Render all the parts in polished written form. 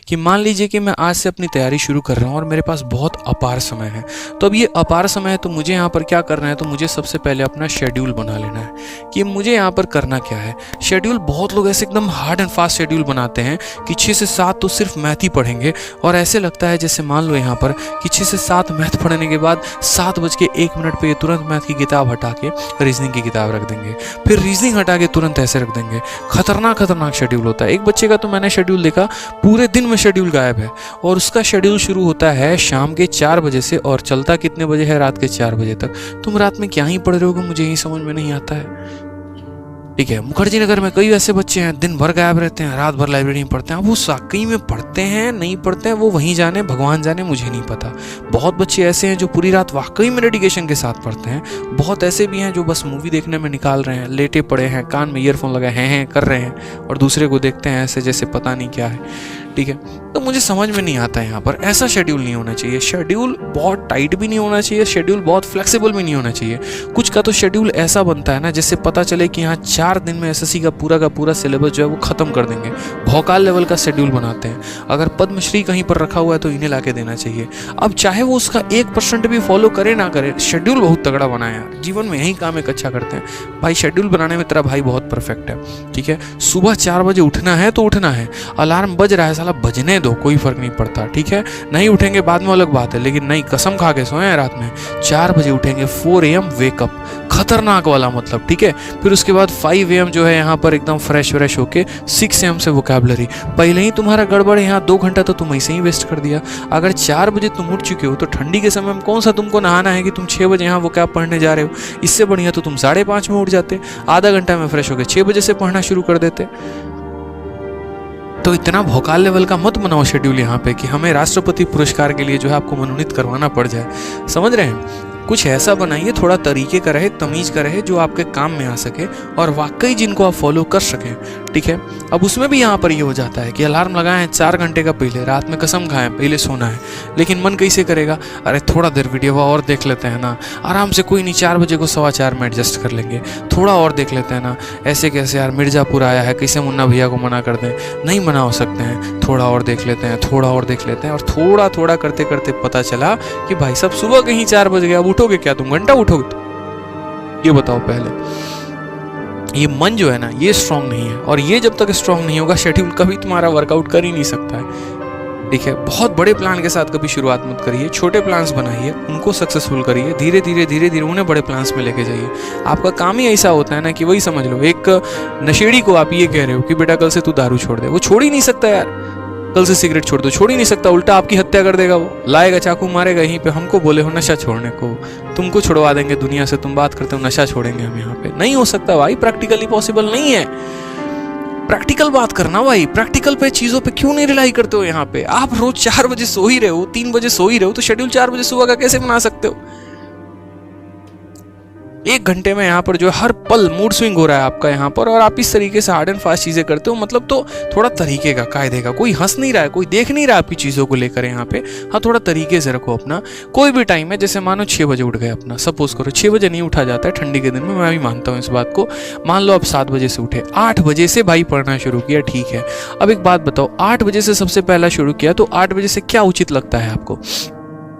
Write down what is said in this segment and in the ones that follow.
कि मान लीजिए कि मैं आज से अपनी तैयारी शुरू कर रहा हूँ और मेरे पास बहुत अपार समय है। तो अब ये अपार समय है तो मुझे यहाँ पर क्या करना है, तो मुझे सबसे पहले अपना शेड्यूल बना लेना है कि मुझे यहाँ पर करना क्या है। शेड्यूल बहुत लोग ऐसे एकदम हार्ड एंड फास्ट शेड्यूल बनाते हैं कि 6 से 7 तो सिर्फ मैथ ही पढ़ेंगे, और ऐसे लगता है जैसे मान लो यहाँ पर कि 6 से 7 मैथ पढ़ने के बाद 7:01 पे ये तुरंत मैथ की किताब हटा के रीजनिंग की किताब रख देंगे, फिर रीजनिंग हटा के तुरंत ऐसे रख देंगे। खतरनाक शेड्यूल होता है। एक बच्चे का तो मैंने शेड्यूल देखा, पूरे दिन में शेड्यूल गायब है, और उसका शेड्यूल शुरू होता है शाम के 4 बजे से और चलता कितने बजे है, रात के 4 बजे तक। तुम रात में क्या ही पढ़ रहे होगे, मुझे यही समझ में नहीं आता है। ठीक है, मुखर्जी नगर में कई ऐसे बच्चे हैं दिन भर गायब रहते हैं, रात भर लाइब्रेरी में पढ़ते हैं। अब वो वाकई में पढ़ते हैं नहीं पढ़ते हैं वो वहीं जाने, भगवान जाने, मुझे नहीं पता। बहुत बच्चे ऐसे हैं जो पूरी रात वाकई में डेडिकेशन के साथ पढ़ते हैं। बहुत ऐसे भी हैं जो बस मूवी देखने में निकाल रहे हैं, लेटे पड़े हैं, कान में ईयरफोन लगाए हैं कर रहे हैं और दूसरे को देखते हैं ऐसे जैसे पता नहीं क्या है। ठीक है, तो मुझे समझ में नहीं आता है यहाँ पर ऐसा शेड्यूल नहीं होना चाहिए। शेड्यूल बहुत टाइट भी नहीं होना चाहिए, शेड्यूल बहुत फ्लेक्सिबल भी नहीं होना चाहिए। कुछ का तो शेड्यूल ऐसा बनता है ना जिससे पता चले कि यहाँ 4 दिन में एसएससी का पूरा सिलेबस जो है वो खत्म कर देंगे। भौकाल लेवल का शेड्यूल बनाते हैं। अगर पद्मश्री कहीं पर रखा हुआ है तो इन्हें लाके देना चाहिए। अब चाहे वो उसका 1% भी फॉलो करे ना करे, शेड्यूल बहुत तगड़ा बनाया यार। जीवन में यही काम एक अच्छा करते हैं भाई, शेड्यूल बनाने में तेरा भाई बहुत परफेक्ट है। ठीक है, सुबह 4 बजे उठना है तो उठना है, अलार्म बज रहा है साला बजने दो, कोई फर्क नहीं पड़ता। ठीक है, नहीं उठेंगे बाद में अलग बात है, लेकिन नहीं कसम खा के सोए रात में 4 बजे उठेंगे। 4 AM वेकअप, खतरनाक वाला मतलब। ठीक है, फिर उसके बाद 5 AM जो है यहाँ पर एकदम फ्रेश होके 6 AM से वोकैबुलरी। पहले ही तुम्हारा गड़बड़ है, यहाँ 2 घंटा तो तुम ऐसे ही वेस्ट कर दिया। अगर 4 बजे तुम उठ चुके हो तो ठंडी के समय में कौन सा तुमको नहाना है कि तुम 6 बजे यहाँ वोकैब पढ़ने जा रहे हो। इससे बढ़िया तो तुम 5:30 में उठ जाते, आधा घंटा में फ्रेश होके 6 बजे से पढ़ना शुरू कर देते। तो इतना भौकाल लेवल का मत बनाओ शेड्यूल यहाँ पे कि हमें राष्ट्रपति पुरस्कार के लिए जो है आपको मनोनीत करवाना पड़ जाए। समझ रहे हैं? कुछ ऐसा बनाइए थोड़ा तरीके का रहे, तमीज का रहे, जो आपके काम में आ सके और वाकई जिनको आप फॉलो कर सकें। ठीक है, अब उसमें भी यहाँ पर ये हो जाता है कि अलार्म लगाए हैं 4 घंटे का पहले, रात में कसम खाएं पहले सोना है, लेकिन मन कैसे करेगा, अरे थोड़ा देर वीडियो और देख लेते हैं ना, आराम से कोई नहीं 4 बजे को 4:15 में एडजस्ट कर लेंगे, थोड़ा और देख लेते हैं ना। ऐसे कैसे यार, मिर्जापुर आया है, कैसे मुन्ना भैया को मना कर दें, नहीं मना हो सकते हैं, थोड़ा और देख लेते हैं, थोड़ा और देख लेते हैं। और थोड़ा करते करते पता चला कि भाई साहब सुबह कहीं 4 बज गया। अब उठोगे क्या तुम, घंटा उठोगे? ये बताओ पहले। ये मन जो है ना ये स्ट्रांग नहीं है, और ये जब तक स्ट्रांग नहीं होगा शेड्यूल कभी तुम्हारा वर्कआउट कर ही नहीं सकता है। ठीक है, बहुत बड़े प्लान के साथ कभी शुरुआत मत करिए, छोटे प्लान्स बनाइए, उनको सक्सेसफुल करिए, धीरे धीरे उन्हें बड़े प्लान्स में लेके जाइए। आपका काम ही ऐसा होता है ना कि वही समझ लो, एक नशेड़ी को आप ये कह रहे हो कि बेटा कल से तू दारू छोड़ दे, वो छोड़ ही नहीं सकता यार। कल से सिगरेट छोड़ दो, छोड़ ही नहीं सकता, उल्टा आपकी हत्या कर देगा। वो लाएगा चाकू मारेगा यहीं पे। हमको बोले हो नशा छोड़ने को, तुमको छुड़वा देंगे दुनिया से। तुम बात करते हो नशा छोड़ेंगे हम यहाँ पे, नहीं हो सकता भाई, प्रैक्टिकली पॉसिबल नहीं है। प्रैक्टिकल बात करना भाई, प्रैक्टिकल पे चीजों पे क्यों नहीं रिलाई करते हो? यहाँ पे आप रोज 4 बजे सो ही रहे हो, 3 बजे सो ही रहे हो, तो शेड्यूल 4 बजे सुबह का कैसे बना सकते हो? 1 घंटे में यहाँ पर जो हर पल मूड स्विंग हो रहा है आपका यहाँ पर, और आप इस तरीके से हार्ड एंड फास्ट चीजें करते हो। मतलब तो थोड़ा तरीके का, कायदे का। कोई हंस नहीं रहा है, कोई देख नहीं रहा आपकी चीजों को लेकर यहाँ पे। हाँ, थोड़ा तरीके से रखो अपना। कोई भी टाइम है, जैसे मानो 6 बजे उठ गए अपना, सपोज करो 6 बजे नहीं उठा जाता है ठंडी के दिन में, मैं भी मानता हूँ इस बात को। मान लो आप 7 बजे से उठे, 8 बजे से भाई पढ़ना शुरू किया, ठीक है। अब एक बात बताओ, 8 बजे से सबसे पहला शुरू किया तो 8 बजे से क्या उचित लगता है आपको?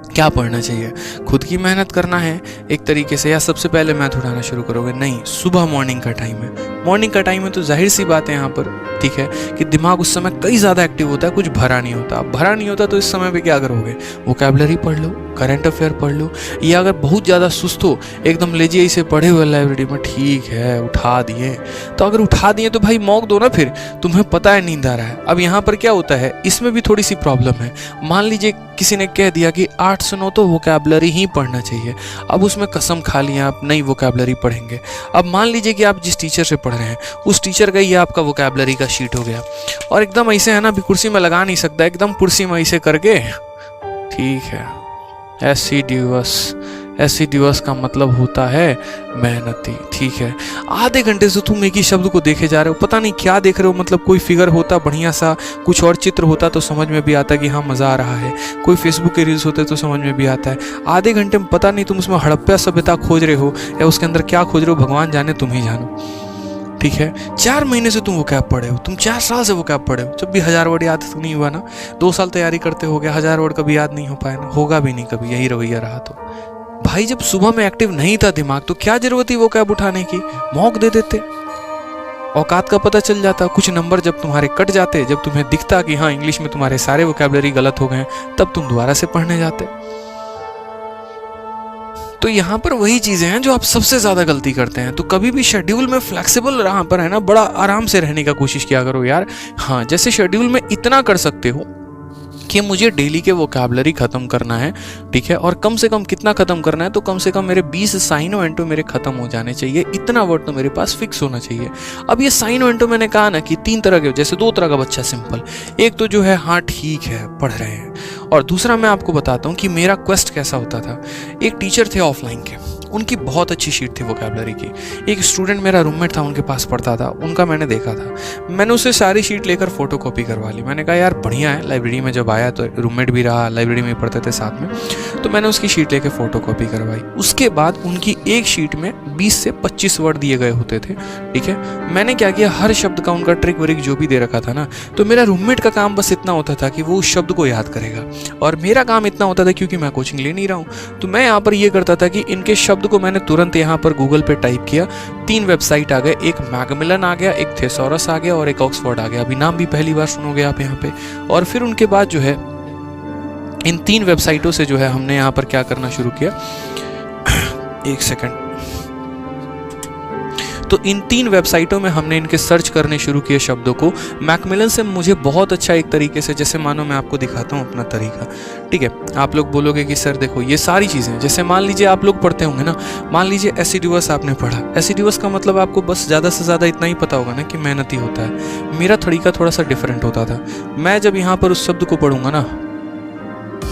क्या पढ़ना चाहिए? खुद की मेहनत करना है एक तरीके से, या सबसे पहले मैथ उठाना शुरू करोगे? नहीं, सुबह मॉर्निंग का टाइम है। मॉर्निंग का टाइम है तो जाहिर सी बात है यहाँ पर, ठीक है, कि दिमाग उस समय कई ज़्यादा एक्टिव होता है, कुछ भरा नहीं होता। भरा नहीं होता तो इस समय पे क्या करोगे? वोकैबुलरी पढ़ लो, करंट अफेयर पढ़ लो, या अगर बहुत ज़्यादा सुस्त हो, एकदम लेजिए इसे पढ़े हुए लाइब्रेरी में, ठीक है उठा दिए, तो अगर उठा दिए तो भाई मौक दो ना, फिर तुम्हें पता है नींद आ रहा है। अब यहाँ पर क्या होता है, इसमें भी थोड़ी सी प्रॉब्लम है। मान लीजिए किसी ने कह दिया कि 8 से 9 तो वोकैबुलरी ही पढ़ना चाहिए, अब उसमें कसम खा लिया आप नई वोकैबुलरी पढ़ेंगे। अब मान लीजिए कि आप जिस टीचर से पढ़ रहे हैं उस टीचर का ये आपका वोकैबुलरी का शीट हो गया, और एकदम ऐसे है ना, अभी कुर्सी में लगा नहीं सकता, एकदम कुर्सी में ऐसे करके, ठीक है, एसिडिवस का मतलब होता है मेहनती, ठीक है। आधे घंटे से तुम एक ही शब्द को देखे जा रहे हो, पता नहीं क्या देख रहे हो। मतलब कोई फिगर होता बढ़िया सा, कुछ और चित्र होता तो समझ में भी आता कि हाँ मज़ा आ रहा है, कोई फेसबुक के रील्स होते तो समझ में भी आता है। आधे घंटे में पता नहीं तुम उसमें हड़प्पा सभ्यता खोज रहे हो या उसके अंदर क्या खोज रहे हो, भगवान जाने, तुम ही जानो, ठीक है, 4 महीने से तुम वो कैब पढ़े हो, तुम 4 साल से वो कैब पढ़े हो, जब भी 1000 वर्ड याद तो नहीं हुआ ना, 2 साल तैयारी करते हो गया, 1000 वर्ड कभी याद नहीं हो पाया ना, होगा भी नहीं कभी, यही रवैया रहा तो भाई जब सुबह में एक्टिव नहीं था दिमाग तो क्या जरूरत थी वो कैब उठाने की, मौक दे देते, औकात का पता चल जाता, कुछ नंबर जब तुम्हारे कट जाते, जब तुम्हें दिखता कि हाँ इंग्लिश में तुम्हारे सारे वोकैबुलरी गलत हो गए, तब तुम दोबारा से पढ़ने जाते। तो यहाँ पर वही चीजें हैं जो आप सबसे ज्यादा गलती करते हैं। तो कभी भी शेड्यूल में फ्लेक्सिबल यहाँ पर है ना, बड़ा आराम से रहने का कोशिश किया करो यार। हाँ, जैसे शेड्यूल में इतना कर सकते हो कि मुझे डेली के वोकैबुलरी खत्म करना है, ठीक है, और कम से कम कितना खत्म करना है, तो कम से कम मेरे 20 साइनो एंटो मेरे खत्म हो जाने चाहिए, इतना वर्ड तो मेरे पास फिक्स होना चाहिए। अब ये साइनो एंटो मैंने कहा ना कि 3 तरह के, जैसे 2 तरह का बच्चा सिंपल, एक तो जो है हाँ ठीक है पढ़ रहे हैं, और दूसरा मैं आपको बताता हूँ कि मेरा क्वेस्ट कैसा होता था। एक टीचर थे ऑफलाइन के, उनकी बहुत अच्छी शीट थी वोकैबुलरी की, एक स्टूडेंट मेरा रूममेट था उनके पास पढ़ता था, उनका मैंने देखा था, मैंने उससे सारी शीट लेकर फोटो कॉपी करवा ली। मैंने कहा यार बढ़िया है, लाइब्रेरी में जब आया तो रूममेट भी रहा, लाइब्रेरी में पढ़ते थे साथ में, तो मैंने उसकी शीट लेकर फोटो कॉपी करवाई। उसके बाद उनकी एक शीट में 20 से 25 वर्ड दिए गए होते थे, ठीक है। मैंने क्या किया, हर शब्द का उनका ट्रिक वरिक जो भी दे रखा था ना, तो मेरा रूममेट का काम बस इतना होता था कि वो उस शब्द को याद करेगा, और मेरा काम इतना होता था, क्योंकि मैं कोचिंग ले नहीं रहा हूँ, तो मैं यहाँ पर ये करता था कि इनके शब्द को मैंने तुरंत यहाँ पर गूगल पे टाइप किया, 3 वेबसाइट आ गए, एक मैकमिलन आ गया, एक थेसोरस आ गया और एक ऑक्सफोर्ड आ गया। अभी नाम भी पहली बार सुनोगे आप यहाँ पे। और फिर उनके बाद जो है इन 3 वेबसाइटों से जो है हमने यहाँ पर क्या करना शुरू किया, एक सेकंड, तो इन 3 वेबसाइटों में हमने इनके सर्च करने शुरू किए शब्दों को। मैकमिलन से मुझे बहुत अच्छा एक तरीके से, जैसे मानो मैं आपको दिखाता हूँ अपना तरीका, ठीक है। आप लोग बोलोगे कि सर देखो ये सारी चीज़ें, जैसे मान लीजिए आप लोग पढ़ते होंगे ना, मान लीजिए एसिडुअस आपने पढ़ा, एसिडुअस का मतलब आपको बस ज़्यादा से ज़्यादा इतना ही पता होगा ना कि मेहनती होता है। मेरा तरीका थोड़ा सा डिफरेंट होता था। मैं जब यहाँ पर उस शब्द को पढ़ूंगा ना,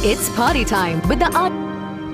It's party time with the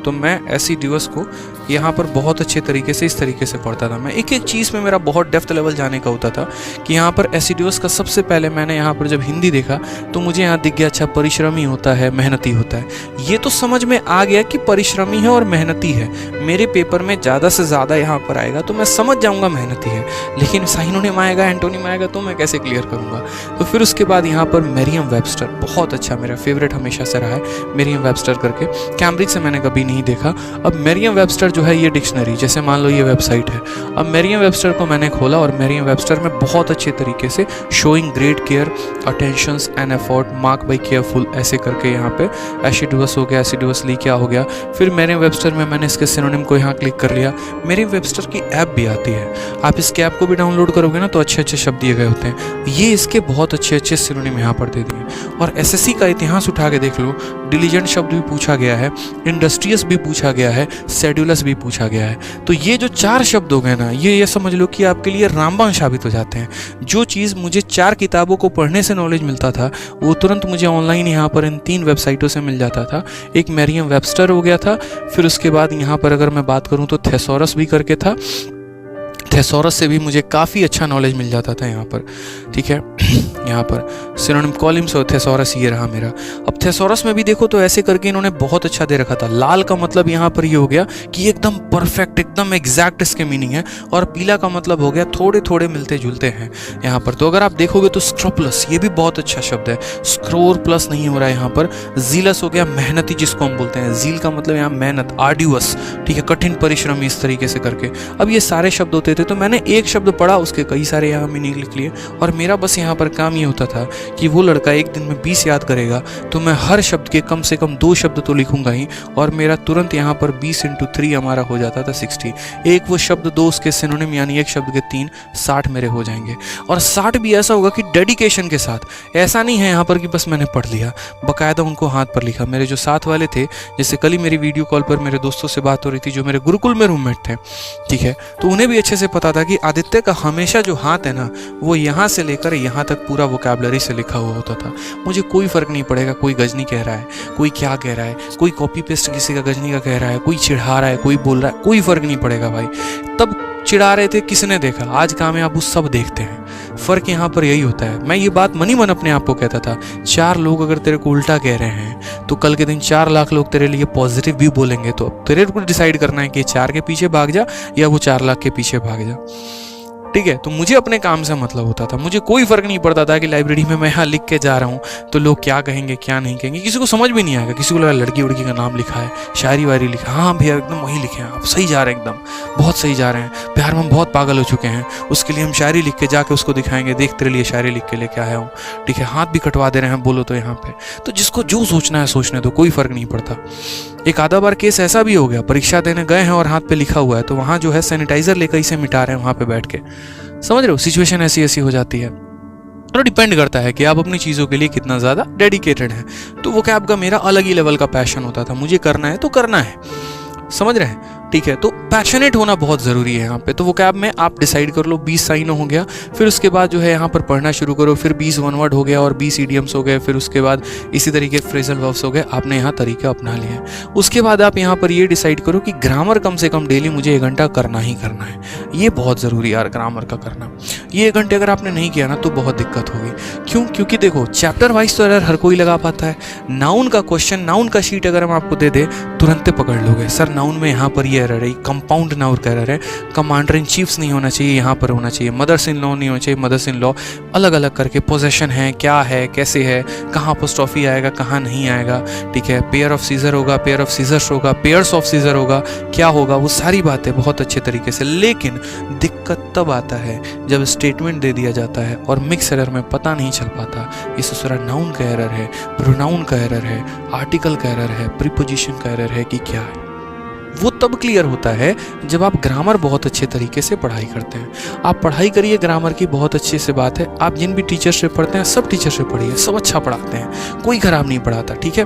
तो मैं एसिडुअस को यहाँ पर बहुत अच्छे तरीके से इस तरीके से पढ़ता था। मैं एक एक चीज़ में मेरा बहुत डेप्थ लेवल जाने का होता था कि यहाँ पर एसिडुअस का सबसे पहले मैंने यहाँ पर जब हिंदी देखा तो मुझे यहाँ दिख गया, अच्छा परिश्रमी होता है, मेहनती होता है। ये तो समझ में आ गया कि परिश्रमी है और मेहनती है, मेरे पेपर में ज़्यादा से ज़्यादा यहाँ पर आएगा तो मैं समझ जाऊँगा मेहनती है, लेकिन साइनोनिम आएगा, एंटोनिम आएगा तो मैं कैसे क्लियर करूँगा। तो फिर उसके बाद यहाँ पर मेरियम वेबस्टर बहुत अच्छा, मेरा फेवरेट हमेशा से रहा है मेरियम वेबस्टर करके, कैम्ब्रिज से मैंने कभी नहीं देखा। अब मेरियम वेबस्टर जो है ये डिक्शनरी, जैसे मान लो ये वेबसाइट है, अब मेरियम वेबस्टर को मैंने खोला और मेरियम वेबस्टर में बहुत अच्छे तरीके से showing great care, attentions and effort, mark bye careful, ऐसे करके यहाँ पे एसिडुअस हो गया, एसिडुअसली क्या हो गया। फिर मेरियम वेबस्टर में मैंने इसके सिनोनिम को यहाँ क्लिक कर लिया। मेरियम वेबस्टर की ऐप भी आती है, आप इसके ऐप को भी डाउनलोड करोगे ना तो अच्छे अच्छे शब्द दिए गए होते हैं। ये इसके बहुत अच्छे अच्छे सिनोनिम यहाँ पर दे दिए। और एसएससी का इतिहास उठा के देख लो, डिलीजेंट शब्द भी पूछा गया है, इंडस्ट्रियस भी पूछा गया है, शेड्यूलस भी पूछा गया है। तो ये जो 4 शब्द हो गए ना, ये समझ लो कि आपके लिए रामबाण साबित हो जाते हैं। जो चीज़ मुझे 4 किताबों को पढ़ने से नॉलेज मिलता था वो तुरंत मुझे ऑनलाइन यहाँ पर इन 3 वेबसाइटों से मिल जाता था। एक मेरियम वेबस्टर हो गया था, फिर उसके बाद यहाँ पर अगर मैं बात करूँ तो थेसोरस भी करके था, थेसोरस से भी मुझे काफ़ी अच्छा नॉलेज मिल जाता था यहाँ पर, ठीक है। यहाँ पर सिनोनिम कॉलम्स और थेसोरस ये रहा मेरा। अब थेसोरस में भी देखो तो ऐसे करके इन्होंने बहुत अच्छा दे रखा था। लाल का मतलब यहाँ पर ये हो गया कि एकदम परफेक्ट, एकदम एग्जैक्ट इसके मीनिंग है, और पीला का मतलब हो गया थोड़े थोड़े मिलते जुलते हैं यहाँ पर। तो अगर आप देखोगे तो स्क्रोप्लस ये भी बहुत अच्छा शब्द है, स्क्रोर प्लस नहीं हो रहा है यहाँ पर। जीलस हो गया मेहनती, जिसको हम बोलते हैं, जील का मतलब यहाँ मेहनत, आर्ड्यूअस, ठीक है, कठिन परिश्रमी, इस तरीके से करके। अब ये सारे शब्द होते थे, तो मैंने एक शब्द पढ़ा, उसके कई सारे यहाँ मीनिंग लिख लिए, और मेरा बस यहाँ पर काम ये होता था कि वो लड़का एक दिन में 20 याद करेगा तो मैं हर शब्द के कम से कम 2 शब्द तो लिखूंगा ही, और मेरा तुरंत यहाँ पर 20 × 3 हमारा हो जाता था 60। एक वो शब्द 2 उसके सिनोनिम, यानी एक शब्द के 3, 60 मेरे हो जाएंगे। और 60 भी ऐसा होगा कि डेडिकेशन के साथ, ऐसा नहीं है यहाँ पर कि बस मैंने पढ़ लिया, बाकायदा उनको हाथ पर लिखा। मेरे जो साथ वाले थे, जैसे कल ही मेरी वीडियो कॉल पर मेरे दोस्तों से बात हो रही थी जो मेरे गुरुकुल में रूममेट थे, ठीक है, तो उन्हें भी अच्छे से पता था कि आदित्य का हमेशा जो हाथ है ना, वो यहाँ से लेकर यहाँ तक पूरा वोकैबुलरी से लिखा हुआ होता था। मुझे कोई फर्क नहीं पड़ेगा कोई गजनी कह रहा है, कोई क्या कह रहा है, कोई कॉपी पेस्ट किसी का गजनी का कह रहा है, कोई चिढ़ा रहा है, कोई बोल रहा है, कोई फर्क नहीं पड़ेगा भाई। तब चिढ़ा रहे थे, किसने देखा, आज कामयाब उस सब देखते हैं। फर्क यहाँ पर यही होता है। मैं ये बात मनी मन अपने आप को कहता था, 4 लोग अगर तेरे को उल्टा कह रहे हैं तो कल के दिन 4 लाख लोग तेरे लिए पॉजिटिव भी बोलेंगे। तो अब तेरे को डिसाइड करना है कि 4 के पीछे भाग जा या वो 4 लाख के पीछे भाग जा। ठीक है। तो मुझे अपने काम से मतलब होता था, मुझे कोई फर्क नहीं पड़ता था कि लाइब्रेरी में मैं यहाँ लिख के जा रहा हूँ तो लोग क्या कहेंगे क्या नहीं कहेंगे, किसी को समझ भी नहीं आएगा। किसी को लगा लड़की उड़की का नाम लिखा है, शायरी वायरी लिखा, हाँ भैया एकदम वही लिखे हैं, आप सही जा रहे हैं, एकदम बहुत सही जा रहे हैं, प्यार में हम बहुत पागल हो चुके हैं, उसके लिए हम शायरी लिख के जाके उसको दिखाएंगे, देख तेरे लिए शायरी लिख के लेके आया हूँ, ठीक है, हाथ भी कटवा दे रहे हैं बोलो तो यहाँ पे। तो जिसको जो सोचना है सोचने दो, कोई फर्क नहीं पड़ता। एक आधा बार केस ऐसा भी हो गया, परीक्षा देने गए हैं और हाथ पे लिखा हुआ है, तो वहाँ जो है सैनिटाइजर लेकर इसे मिटा रहे हैं वहाँ पे बैठ के, समझ रहे हो, सिचुएशन ऐसी ऐसी हो जाती है। तो डिपेंड करता है कि आप अपनी चीज़ों के लिए कितना ज़्यादा डेडिकेटेड हैं। तो वो कैब का मेरा अलग ही लेवल का पैशन होता था, मुझे करना है तो करना है, समझ रहे हैं, ठीक है। तो पैशनेट होना बहुत ज़रूरी है यहाँ पे। तो वो कैब में आप डिसाइड कर लो 20 साइनो हो गया, फिर उसके बाद जो है यहाँ पर पढ़ना शुरू करो, फिर 20 वन वर्ड हो गया और 20 इडियम्स हो गए, फिर उसके बाद इसी तरीके फ्रेजल वर्ब्स हो गए, आपने यहाँ तरीके अपना लिए हैं। उसके बाद आप यहाँ पर ये डिसाइड करो कि ग्रामर कम से कम डेली मुझे 1 घंटा करना ही करना है। ये बहुत ज़रूरी है यार, ग्रामर का करना। ये 1 घंटे अगर आपने नहीं किया ना तो बहुत दिक्कत होगी। क्यों? क्योंकि देखो चैप्टर वाइज तो एरर हर कोई लगा पाता है। नाउन का क्वेश्चन, नाउन का शीट अगर हम आपको दे दे तुरंत पकड़ लोगे, सर नाउन में यहाँ पर ये एरर है, कंपाउंड नाउन का एरर है, कमांडर इन चीफ्स नहीं होना चाहिए, यहाँ पर होना चाहिए, मदर्स इन लॉ नहीं होना चाहिए, मदर्स इन लॉ, अलग अलग करके पोजेशन है, क्या है, कैसे है, कहाँ अपोस्ट्रोफी आएगा, कहाँ नहीं आएगा, ठीक है, पेयर ऑफ सीजर होगा, पेयर ऑफ सीजर्स होगा, पेयर्स ऑफ सीजर होगा, क्या होगा, वो सारी बातें बहुत अच्छे तरीके से। लेकिन दिक्कत तब आता है जब स्टेटमेंट दे दिया जाता है और मिक्स एरर में पता नहीं चल पाता इस दूसरा नाउन का एरर है, प्रोनाउन का एरर है, आर्टिकल का एरर है, प्रीपोजिशन का एरर है कि क्या है। वो तब क्लियर होता है जब आप ग्रामर बहुत अच्छे तरीके से पढ़ाई करते हैं। आप पढ़ाई करिए ग्रामर की, बहुत अच्छे से बात है। आप जिन भी टीचर से पढ़ते हैं सब टीचर से पढ़िए, सब अच्छा पढ़ाते हैं, कोई खराब नहीं पढ़ाता, ठीक है।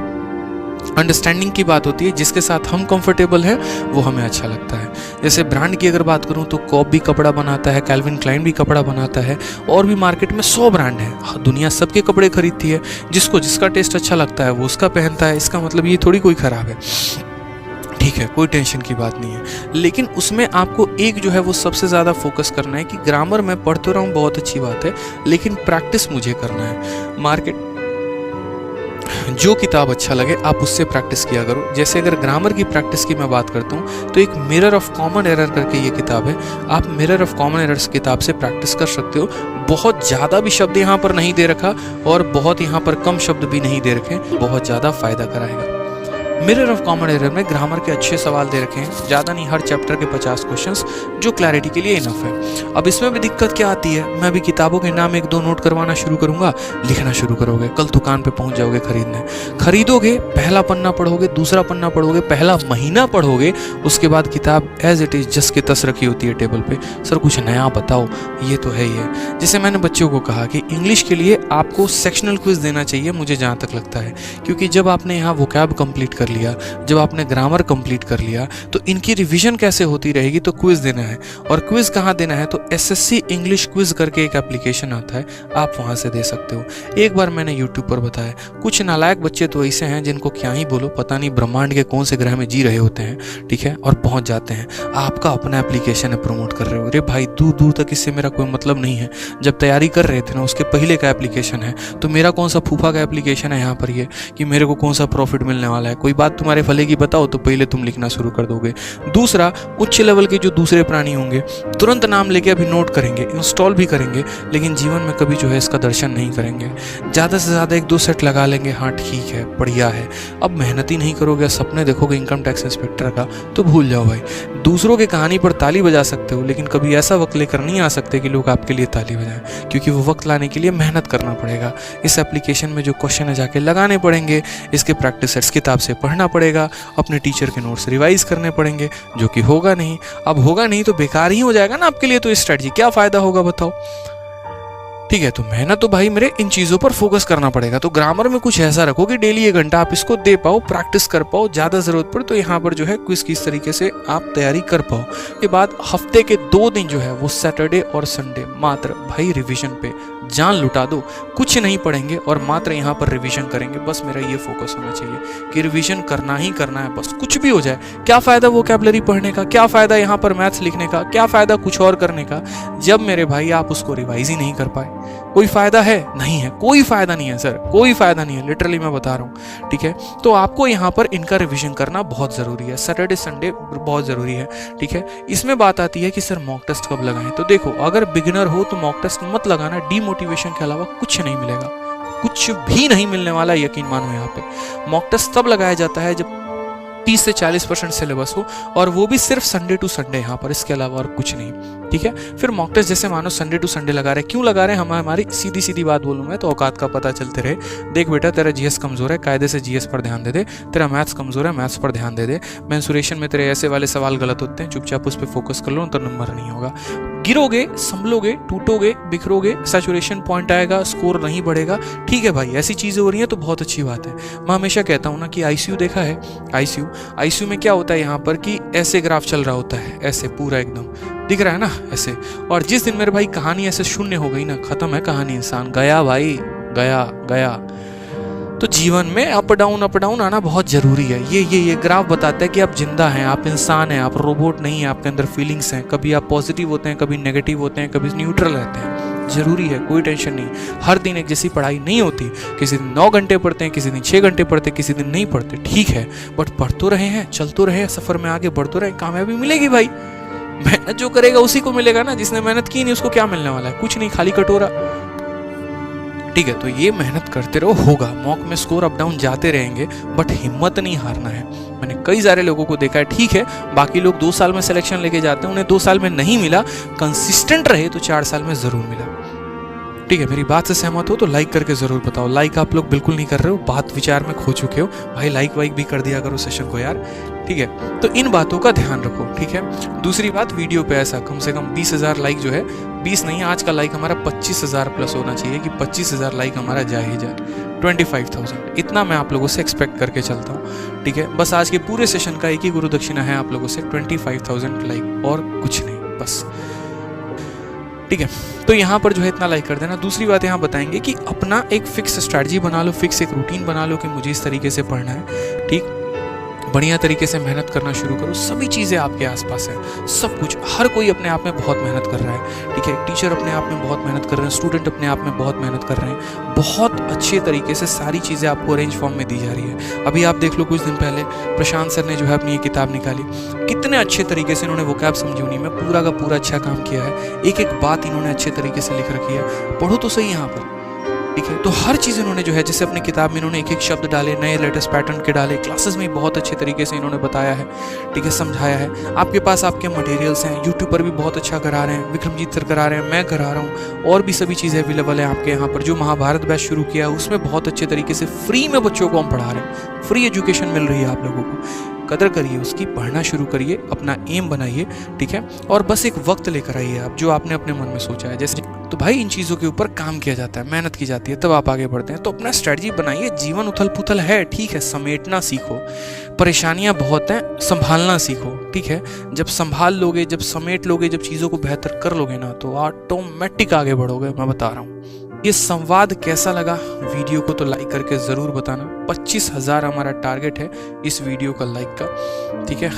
अंडरस्टैंडिंग की बात होती है, जिसके साथ हम कंफर्टेबल हैं वो हमें अच्छा लगता है। जैसे ब्रांड की अगर बात करूं तो कॉप भी कपड़ा बनाता है, कैल्विन क्लाइन भी कपड़ा बनाता है, और भी मार्केट में 100 ब्रांड है, दुनिया सबके कपड़े खरीदती है, जिसको जिसका टेस्ट अच्छा लगता है वो उसका पहनता है। इसका मतलब ये थोड़ी कोई खराब है, ठीक है, कोई टेंशन की बात नहीं है। लेकिन उसमें आपको एक जो है वो सबसे ज़्यादा फोकस करना है कि ग्रामर मैं पढ़ तो रहा हूँ बहुत अच्छी बात है, लेकिन प्रैक्टिस मुझे करना है। मार्केट जो किताब अच्छा लगे आप उससे प्रैक्टिस किया करो। जैसे अगर ग्रामर की प्रैक्टिस की मैं बात करता हूँ तो एक मिरर ऑफ कॉमन एरर करके ये किताब है, आप मिरर ऑफ कॉमन एरर्स किताब से प्रैक्टिस कर सकते हो। बहुत ज़्यादा भी शब्द यहाँ पर नहीं दे रखा और बहुत यहाँ पर कम शब्द भी नहीं दे रखे, बहुत ज़्यादा फायदा कराएगा। मिरर ऑफ कॉमन एरर में ग्रामर के अच्छे सवाल दे रखे हैं, ज़्यादा नहीं, हर चैप्टर के 50 क्वेश्चंस, जो क्लैरिटी के लिए इनफ है। अब इसमें भी दिक्कत क्या आती है, मैं अभी किताबों के नाम 1-2 नोट करवाना शुरू करूंगा, लिखना शुरू करोगे, कल दुकान पे पहुंच जाओगे खरीदने, खरीदोगे, पहला पन्ना पढ़ोगे, दूसरा पन्ना पढ़ोगे, पहला महीना पढ़ोगे, उसके बाद किताब एज इट इज़ जस के तस रखी होती है टेबल पे, सर कुछ नया बताओ, ये तो है ही है। जैसे मैंने बच्चों को कहा कि इंग्लिश के लिए आपको सेक्शनल क्विज देना चाहिए, मुझे जहाँ तक लगता है, क्योंकि जब आपने यहाँ वोकैब कंप्लीट कर लिया, जब आपने ग्रामर कंप्लीट कर लिया, तो इनकी रिवीजन कैसे होती रहेगी, तो क्विज देना है। और क्विज कहाँ देना है, तो एसएससी इंग्लिश क्विज करके एक एप्लीकेशन आता है, आप वहाँ से दे सकते हो। एक बार मैंने यूट्यूब पर बताया, कुछ नालायक बच्चे तो ऐसे हैं जिनको क्या ही बोलो, पता नहीं ब्रह्मांड के कौन से ग्रह में जी रहे होते हैं, ठीक है, और पहुँच जाते हैं। आपका अपना एप्लीकेशन है, प्रमोट कर रहे हो, अरे भाई दूर दूर तक इससे मेरा कोई मतलब नहीं है। जब तैयारी कर रहे थे ना, उसके पहले का एप्लीकेशन है, तो मेरा कौन सा फूफा का एप्लीकेशन है यहाँ पर ये कि मेरे को कौन सा प्रॉफिट मिलने वाला है। कोई बात तुम्हारे भले की बताओ तो पहले तुम लिखना शुरू कर दोगे। दूसरा, उच्च लेवल के जो दूसरे प्राणी होंगे तुरंत नाम लेके अभी नोट करेंगे, इंस्टॉल भी करेंगे, लेकिन जीवन में कभी जो है इसका दर्शन नहीं करेंगे। ज़्यादा से ज़्यादा 1-2 सेट लगा लेंगे, हाँ ठीक है, बढ़िया है। अब मेहनत ही नहीं करोगे, सपने देखोगे इनकम टैक्स इंस्पेक्टर का, तो भूल जाओ भाई। दूसरों की कहानी पर ताली बजा सकते हो, लेकिन कभी ऐसा वक्त लेकर नहीं आ सकते कि लोग आपके लिए ताली बजाएं, क्योंकि वो वक्त लाने के लिए मेहनत करना पड़ेगा। इस एप्लीकेशन में जो क्वेश्चन है जाके लगाने पड़ेंगे, इसके प्रैक्टिस सेट्स किताब से पढ़ना पड़ेगा, अपने टीचर के नोट्स रिवाइज करने पड़ेंगे, जो कि होगा नहीं। अब होगा नहीं तो बेकार ही हो जाएगा ना आपके लिए, तो स्ट्रेटजी क्या फ़ायदा होगा बताओ, ठीक है। तो मेहनत तो भाई मेरे इन चीज़ों पर फोकस करना पड़ेगा। तो ग्रामर में कुछ ऐसा रखो कि डेली 1 घंटा आप इसको दे पाओ, प्रैक्टिस कर पाओ, ज़्यादा ज़रूरत पड़े तो यहाँ पर जो है क्विज की इस तरीके से आप तैयारी कर पाओ। के बाद हफ्ते के 2 दिन जो है वो सैटरडे और संडे मात्र भाई रिवीजन पे जान लुटा दो, कुछ नहीं पढ़ेंगे और मात्र यहाँ पर रिवीजन करेंगे। बस मेरा ये फोकस होना चाहिए कि रिवीजन करना ही करना है, बस कुछ भी हो जाए। क्या फ़ायदा वोकैबुलरी पढ़ने का, क्या फ़ायदा यहाँ पर मैथ्स लिखने का, क्या फ़ायदा कुछ और करने का, जब मेरे भाई आप उसको रिवाइज ही नहीं कर पाए। कोई फायदा है? नहीं है, कोई फायदा नहीं है सर, कोई फायदा नहीं है, लिटरली मैं बता रहा हूँ। ठीक है, तो आपको यहाँ पर इनका रिवीजन करना बहुत ज़रूरी है, सैटरडे संडे बहुत ज़रूरी है। ठीक है, इसमें बात आती है कि सर मॉक टेस्ट कब लगाएं। तो देखो, अगर बिगिनर हो तो मॉक टेस्ट मत लगाना, डीमोटिवेशन के अलावा कुछ नहीं मिलेगा, कुछ भी नहीं मिलने वाला, यकीन मानो। यहाँ पे मॉक टेस्ट तब लगाया जाता है जब 30 से 40% सिलेबस हो, और वो भी सिर्फ संडे टू संडे यहाँ पर, इसके अलावा और कुछ नहीं। ठीक है, फिर मॉक टेस्ट जैसे मानो संडे टू संडे लगा रहे, क्यों लगा रहे हैं? हमारी सीधी सीधी बात बोलूँ मैं तो औकात का पता चलते रहे। देख बेटा, तेरा जीएस कमजोर है, कायदे से जीएस पर ध्यान दे दे। तेरा मैथ्स कमजोर है, मैथ्स पर ध्यान दे दे। मेंसुरेशन में तेरे ऐसे वाले सवाल गलत होते हैं, चुपचाप उस पर फोकस कर लो, तो नंबर नहीं होगा। गिरोगे, संभलोगे, टूटोगे, बिखरोगे, सैचुरेशन पॉइंट आएगा, स्कोर नहीं बढ़ेगा। ठीक है भाई, ऐसी चीज़ें हो रही हैं तो बहुत अच्छी बात है। मैं हमेशा कहता हूँ ना कि आईसीयू देखा है, आईसीयू में क्या होता है यहाँ पर कि ऐसे ग्राफ चल रहा होता है, ऐसे पूरा एकदम दिख रहा है ना, ऐसे। और जिस दिन मेरे भाई कहानी ऐसे शून्य हो गई ना, खत्म है कहानी, इंसान गया भाई, गया। तो जीवन में अप डाउन आना बहुत जरूरी है। ये ग्राफ बताता है कि आप जिंदा हैं, आप इंसान हैं, आप रोबोट नहीं हैं, आपके अंदर फीलिंग्स हैं। कभी आप पॉजिटिव होते हैं, कभी नेगेटिव होते हैं, कभी न्यूट्रल रहते हैं। जरूरी है, कोई टेंशन नहीं। हर दिन एक जैसी पढ़ाई नहीं होती, किसी दिन 9 घंटे पढ़ते हैं, किसी दिन 6 घंटे पढ़ते हैं, किसी दिन नहीं पढ़ते, ठीक है, बट पढ़ तो रहे हैं, चल तो रहे, सफर में आगे बढ़ तो रहे, कामयाबी मिलेगी भाई। मेहनत जो करेगा उसी को मिलेगा ना, जिसने मेहनत की नहीं उसको क्या मिलने वाला है? कुछ नहीं, खाली कटोरा। ठीक है, तो ये मेहनत करते रहो, होगा। मॉक में स्कोर अप डाउन जाते रहेंगे, बट हिम्मत नहीं हारना है। मैंने कई सारे लोगों को देखा है, ठीक है, बाकी लोग 2 साल में सिलेक्शन लेके जाते हैं, उन्हें 2 साल में नहीं मिला, कंसिस्टेंट रहे तो 4 साल में जरूर मिला। ठीक है, मेरी बात से सहमत हो तो लाइक करके जरूर बताओ। लाइक आप लोग बिल्कुल नहीं कर रहे हो, बात विचार में खो चुके हो भाई, लाइक वाइक भी कर दिया करो सेशन को यार। ठीक है, तो इन बातों का ध्यान रखो। ठीक है, दूसरी बात, वीडियो पे ऐसा कम से कम 20,000 लाइक जो है, 20 नहीं, आज का लाइक हमारा 25,000 प्लस होना चाहिए, कि 25,000 लाइक हमारा जाए ही जाए। 25,000 इतना मैं आप लोगों से एक्सपेक्ट करके चलता हूँ। ठीक है, बस आज के पूरे सेशन का एक ही गुरु दक्षिणा है आप लोगों से, 25,000 लाइक, और कुछ नहीं, बस। ठीक है, तो यहाँ पर जो है इतना लाइक कर देना। दूसरी बात यहाँ बताएंगे कि अपना एक फिक्स स्ट्रैटेजी बना लो, फिक्स एक रूटीन बना लो कि मुझे इस तरीके से पढ़ना है। ठीक, बढ़िया तरीके से मेहनत करना शुरू करो। सभी चीज़ें आपके आसपास हैं, सब कुछ, हर कोई अपने आप में बहुत मेहनत कर रहा है। ठीक है, टीचर अपने आप में बहुत मेहनत कर रहे हैं, स्टूडेंट अपने आप में बहुत मेहनत कर रहे हैं। बहुत अच्छे तरीके से सारी चीज़ें आपको अरेंज फॉर्म में दी जा रही है। अभी आप देख लो, कुछ दिन पहले प्रशांत सर ने जो है अपनी ये किताब निकाली, कितने अच्छे तरीके से इन्होंने वोकैब समझूनी में पूरा का पूरा अच्छा काम किया है। एक एक बात इन्होंने अच्छे तरीके से लिख रखी है, पढ़ो तो सही यहाँ पर। ठीक है, तो हर चीज़ इन्होंने जो है, जैसे अपनी किताब में इन्होंने एक एक शब्द डाले, नए लेटेस्ट पैटर्न के डाले, क्लासेस में बहुत अच्छे तरीके से इन्होंने बताया है। ठीक है, समझाया है। आपके पास आपके मटेरियल्स हैं, यूट्यूब पर भी बहुत अच्छा करा रहे हैं, विक्रमजीत सर करा रहे हैं, मैं करा रहा हूँ, और भी सभी चीज़ें अवेलेबल हैं आपके यहाँ पर। जो महाभारत बैच शुरू किया है उसमें बहुत अच्छे तरीके से फ्री में बच्चों को हम पढ़ा रहे हैं, फ्री एजुकेशन मिल रही है आप लोगों को। कदर करिए उसकी, पढ़ना शुरू करिए, अपना एम बनाइए। ठीक है, और बस एक वक्त लेकर आइए आप, जो आपने अपने मन में सोचा है। जैसे तो भाई इन चीज़ों के ऊपर काम किया जाता है, मेहनत की जाती है, तब आप आगे बढ़ते हैं। तो अपना स्ट्रेटजी बनाइए। जीवन उथल पुथल है, ठीक है, समेटना सीखो। परेशानियां बहुत हैं, संभालना सीखो। ठीक है, जब संभाल लोगे, जब समेट लोगे, जब चीज़ों को बेहतर कर लोगे ना, तो ऑटोमेटिक आगे बढ़ोगे, मैं बता रहा हूँ। ये संवाद कैसा लगा? वीडियो को तो लाइक करके ज़रूर बताना। 25,000 हमारा टारगेट है इस वीडियो का लाइक का। ठीक है,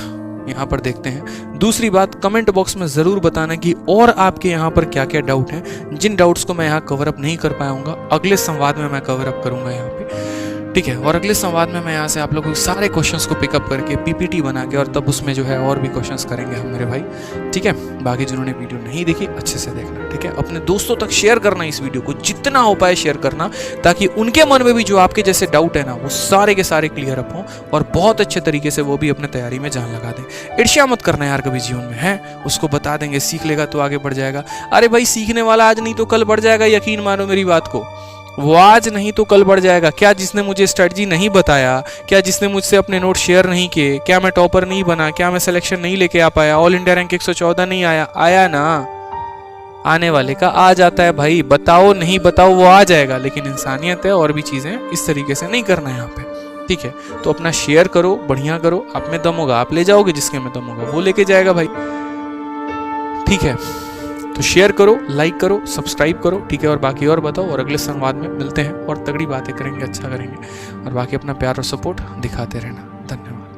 यहाँ पर देखते हैं। दूसरी बात, कमेंट बॉक्स में ज़रूर बताना कि और आपके यहाँ पर क्या क्या डाउट हैं। जिन डाउट्स को मैं यहाँ कवर अप नहीं कर पाऊंगा, अगले संवाद में मैं कवर अप करूँगा यहाँ पे। ठीक है, और अगले संवाद में मैं यहाँ से आप लोगों के सारे क्वेश्चंस को पिकअप करके पीपीटी बना के, और तब उसमें जो है और भी क्वेश्चंस करेंगे हम मेरे भाई। ठीक है, बाकी जिन्होंने वीडियो नहीं देखी अच्छे से देखना। ठीक है, अपने दोस्तों तक शेयर करना इस वीडियो को, जितना हो पाए शेयर करना, ताकि उनके मन में भी जो आपके जैसे डाउट है ना, वो सारे के सारे क्लियर अप हों, और बहुत अच्छे तरीके से वो भी अपने तैयारी में जान लगा दें। ईर्ष्या मत करना यार कभी जीवन में, है उसको बता देंगे, सीख लेगा तो आगे बढ़ जाएगा। अरे भाई, सीखने वाला आज नहीं तो कल बढ़ जाएगा, यकीन मानो मेरी बात को। वो आज नहीं तो कल बढ़ जाएगा। क्या जिसने मुझे स्ट्रेटजी नहीं बताया, क्या जिसने मुझसे अपने नोट शेयर नहीं किए, क्या मैं टॉपर नहीं बना, क्या मैं सिलेक्शन नहीं लेके आ पाया, ऑल इंडिया रैंक 114 नहीं आया ना, आने वाले का आ जाता है भाई। बताओ नहीं बताओ, वो आ जाएगा, लेकिन इंसानियत है, और भी चीज़ें इस तरीके से नहीं करना है यहाँ पे। ठीक है, तो अपना शेयर करो, बढ़िया करो। आप में दम होगा आप ले जाओगे, जिसके में दम होगा वो लेके जाएगा भाई। ठीक है, तो शेयर करो, लाइक करो, सब्सक्राइब करो। ठीक है, और बाकी और बताओ, और अगले संवाद में मिलते हैं और तगड़ी बातें करेंगे, अच्छा करेंगे। और बाकी अपना प्यार और सपोर्ट दिखाते रहना। धन्यवाद।